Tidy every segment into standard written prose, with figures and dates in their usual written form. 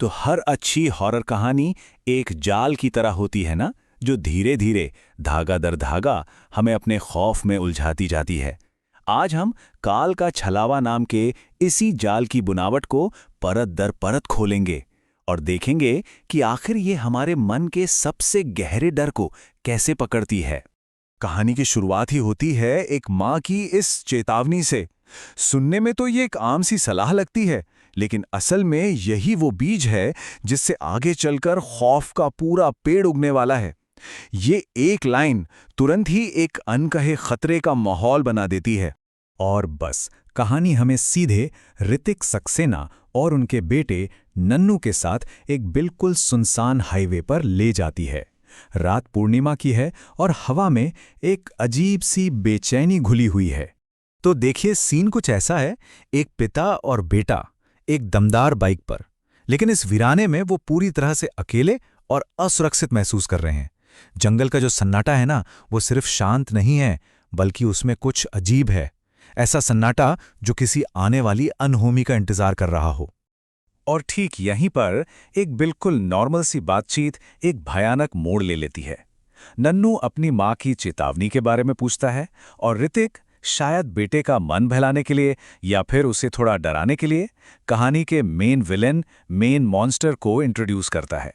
तो हर अच्छी हॉरर कहानी एक जाल की तरह होती है ना, जो धीरे धीरे धागा दर धागा हमें अपने खौफ में उलझाती जाती है। आज हम काल का छलावा नाम के इसी जाल की बुनावट को परत दर परत खोलेंगे और देखेंगे कि आखिर ये हमारे मन के सबसे गहरे डर को कैसे पकड़ती है। कहानी की शुरुआत ही होती है एक माँ की इस चेतावनी से। सुनने में तो ये एक आम सी सलाह लगती है, लेकिन असल में यही वो बीज है जिससे आगे चलकर खौफ का पूरा पेड़ उगने वाला है। ये एक लाइन तुरंत ही एक अनकहे खतरे का माहौल बना देती है। और बस कहानी हमें सीधे ऋतिक सक्सेना और उनके बेटे नन्नू के साथ एक बिल्कुल सुनसान हाईवे पर ले जाती है। रात पूर्णिमा की है और हवा में एक अजीब सी बेचैनी घुली हुई है। तो देखिए, सीन कुछ ऐसा है। एक पिता और बेटा एक दमदार बाइक पर, लेकिन इस वीराने में वो पूरी तरह से अकेले और असुरक्षित महसूस कर रहे हैं। जंगल का जो सन्नाटा है ना, वो सिर्फ शांत नहीं है, बल्कि उसमें कुछ अजीब है। ऐसा सन्नाटा जो किसी आने वाली अनहोनी का इंतजार कर रहा हो। और ठीक यहीं पर एक बिल्कुल नॉर्मल सी बातचीत एक भयानक मोड़ ले लेती है। नन्नू अपनी माँ की चेतावनी के बारे में पूछता है और ऋतिक शायद बेटे का मन बहलाने के लिए या फिर उसे थोड़ा डराने के लिए कहानी के मेन विलेन, मेन मॉन्स्टर को इंट्रोड्यूस करता है।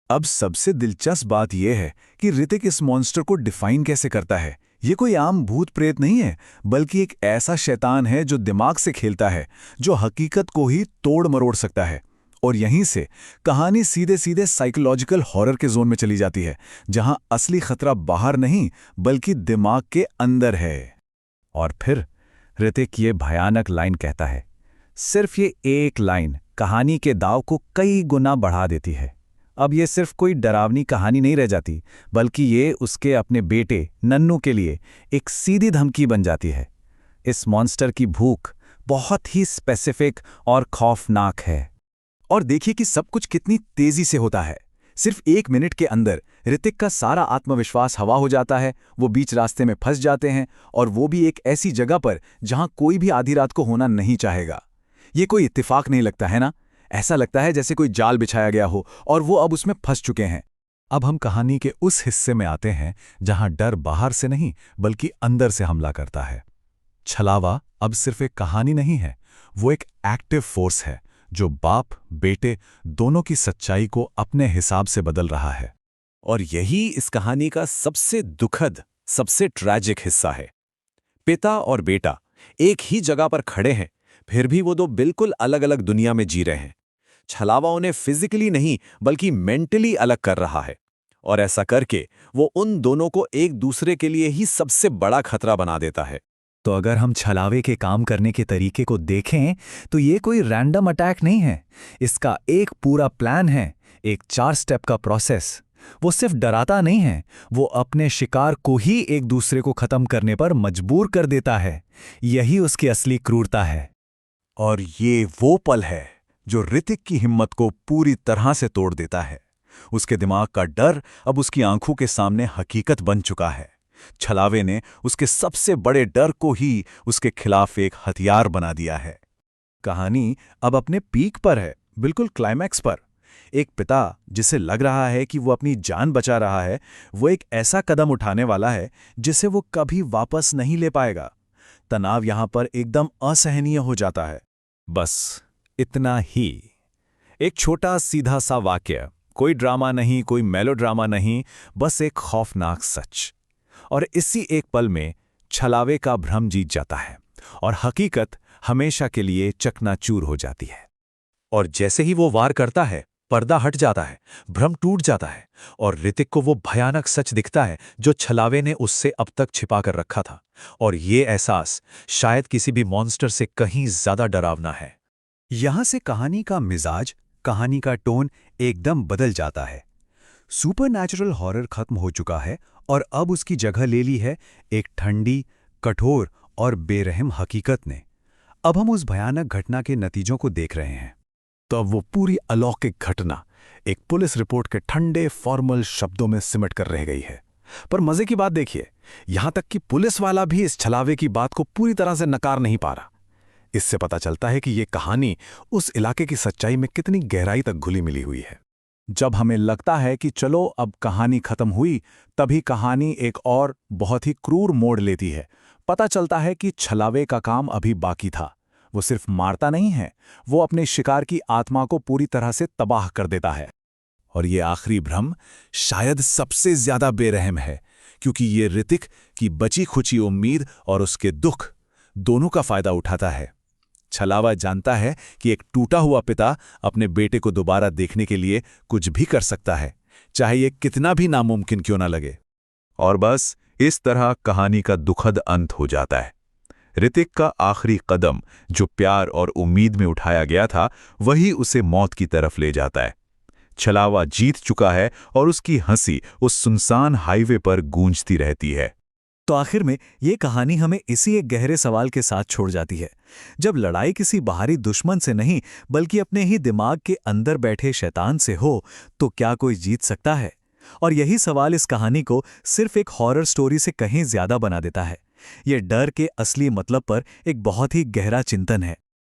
अब सबसे दिलचस्प बात यह है कि ऋतिक इस मॉन्स्टर को डिफाइन कैसे करता है। ये कोई आम भूत प्रेत नहीं है, बल्कि एक ऐसा शैतान है जो दिमाग से खेलता है, जो हकीकत को ही तोड़ मरोड़ सकता है। और यहीं से कहानी सीधे सीधे साइकोलॉजिकल हॉरर के जोन में चली जाती है, जहां असली खतरा बाहर नहीं बल्कि दिमाग के अंदर है। और फिर ऋतिक ये भयानक लाइन कहता है। सिर्फ ये एक लाइन कहानी के दाव को कई गुना बढ़ा देती है। अब ये सिर्फ कोई डरावनी कहानी नहीं रह जाती, बल्कि ये उसके अपने बेटे नन्नू के लिए एक सीधी धमकी बन जाती है। इस मॉन्स्टर की भूख बहुत ही स्पेसिफिक और खौफनाक है। और देखिए कि सब कुछ कितनी तेजी से होता है। सिर्फ 1 मिनट के अंदर ऋतिक का सारा आत्मविश्वास हवा हो जाता है। वो बीच रास्ते में फंस जाते हैं, और वो भी एक ऐसी जगह पर जहां कोई भी आधी रात को होना नहीं चाहेगा। ये कोई इत्तेफाक नहीं लगता है ना? ऐसा लगता है जैसे कोई जाल बिछाया गया हो और वो अब उसमें फंस चुके हैं। अब हम कहानी के उस हिस्से में आते हैं जहां डर बाहर से नहीं बल्कि अंदर से हमला करता है। छलावा अब सिर्फ एक कहानी नहीं है, वो एक एक्टिव फोर्स है जो बाप बेटे दोनों की सच्चाई को अपने हिसाब से बदल रहा है। और यही इस कहानी का सबसे दुखद, सबसे ट्रैजिक हिस्सा है। पिता और बेटा एक ही जगह पर खड़े हैं, फिर भी वो दो बिल्कुल अलग अलग दुनिया में जी रहे हैं। छलावा उन्हें फिजिकली नहीं बल्कि मेंटली अलग कर रहा है, और ऐसा करके वो उन दोनों को एक दूसरे के लिए ही सबसे बड़ा खतरा बना देता है। तो अगर हम छलावे के काम करने के तरीके को देखें तो ये कोई रैंडम अटैक नहीं है। इसका एक पूरा प्लान है, एक 4 स्टेप का प्रोसेस। वो सिर्फ डराता नहीं है, वो अपने शिकार को ही एक दूसरे को खत्म करने पर मजबूर कर देता है। यही उसकी असली क्रूरता है। और ये वो पल है जो ऋतिक की हिम्मत को पूरी तरह से तोड़ देता है। उसके दिमाग का डर अब उसकी आंखों के सामने हकीकत बन चुका है। छलावे ने उसके सबसे बड़े डर को ही उसके खिलाफ एक हथियार बना दिया है। कहानी अब अपने पीक पर है, बिल्कुल क्लाइमैक्स पर। एक पिता जिसे लग रहा है कि वो अपनी जान बचा रहा है, वो एक ऐसा कदम उठाने वाला है जिसे वो कभी वापस नहीं ले पाएगा। तनाव यहां पर एकदम असहनीय हो जाता है। बस इतना ही। एक छोटा सीधा सा वाक्य, कोई ड्रामा नहीं, कोई मेलोड्रामा नहीं, बस एक खौफनाक सच। और इसी एक पल में छलावे का भ्रम जीत जाता है और हकीकत हमेशा के लिए चकनाचूर हो जाती है। और जैसे ही वो वार करता है, पर्दा हट जाता है, भ्रम टूट जाता है, और ऋतिक को वो भयानक सच दिखता है जो छलावे ने उससे अब तक छिपा कर रखा था। और ये एहसास शायद किसी भी मॉन्स्टर से कहीं ज्यादा डरावना है। यहां से कहानी का मिजाज, कहानी का टोन एकदम बदल जाता है। सुपरनैचुरल हॉरर खत्म हो चुका है और अब उसकी जगह ले ली है एक ठंडी, कठोर और बेरहम हकीकत ने। अब हम उस भयानक घटना के नतीजों को देख रहे हैं। तो अब वो पूरी अलौकिक घटना एक पुलिस रिपोर्ट के ठंडे फॉर्मल शब्दों में सिमट कर रह गई है। पर मजे की बात देखिए, यहां तक कि पुलिस वाला भी इस छलावे की बात को पूरी तरह से नकार नहीं पा रहा। इससे पता चलता है कि ये कहानी उस इलाके की सच्चाई में कितनी गहराई तक घुली मिली हुई है। जब हमें लगता है कि चलो अब कहानी खत्म हुई, तभी कहानी एक और बहुत ही क्रूर मोड़ लेती है। पता चलता है कि छलावे का काम अभी बाकी था। वो सिर्फ मारता नहीं है, वो अपने शिकार की आत्मा को पूरी तरह से तबाह कर देता है। और ये आखिरी भ्रम शायद सबसे ज्यादा बेरहम है, क्योंकि ये ऋतिक की बची खुची उम्मीद और उसके दुख दोनों का फायदा उठाता है। छलावा जानता है कि एक टूटा हुआ पिता अपने बेटे को दोबारा देखने के लिए कुछ भी कर सकता है, चाहे ये कितना भी नामुमकिन क्यों ना लगे। और बस इस तरह कहानी का दुखद अंत हो जाता है। ऋतिक का आखिरी कदम जो प्यार और उम्मीद में उठाया गया था, वही उसे मौत की तरफ ले जाता है। छलावा जीत चुका है और उसकी हंसी उस सुनसान हाईवे पर गूंजती रहती है। तो आखिर में ये कहानी हमें इसी एक गहरे सवाल के साथ छोड़ जाती है। जब लड़ाई किसी बाहरी दुश्मन से नहीं बल्कि अपने ही दिमाग के अंदर बैठे शैतान से हो, तो क्या कोई जीत सकता है? और यही सवाल इस कहानी को सिर्फ एक हॉरर स्टोरी से कहीं ज्यादा बना देता है। ये डर के असली मतलब पर एक बहुत ही गहरा चिंतन है।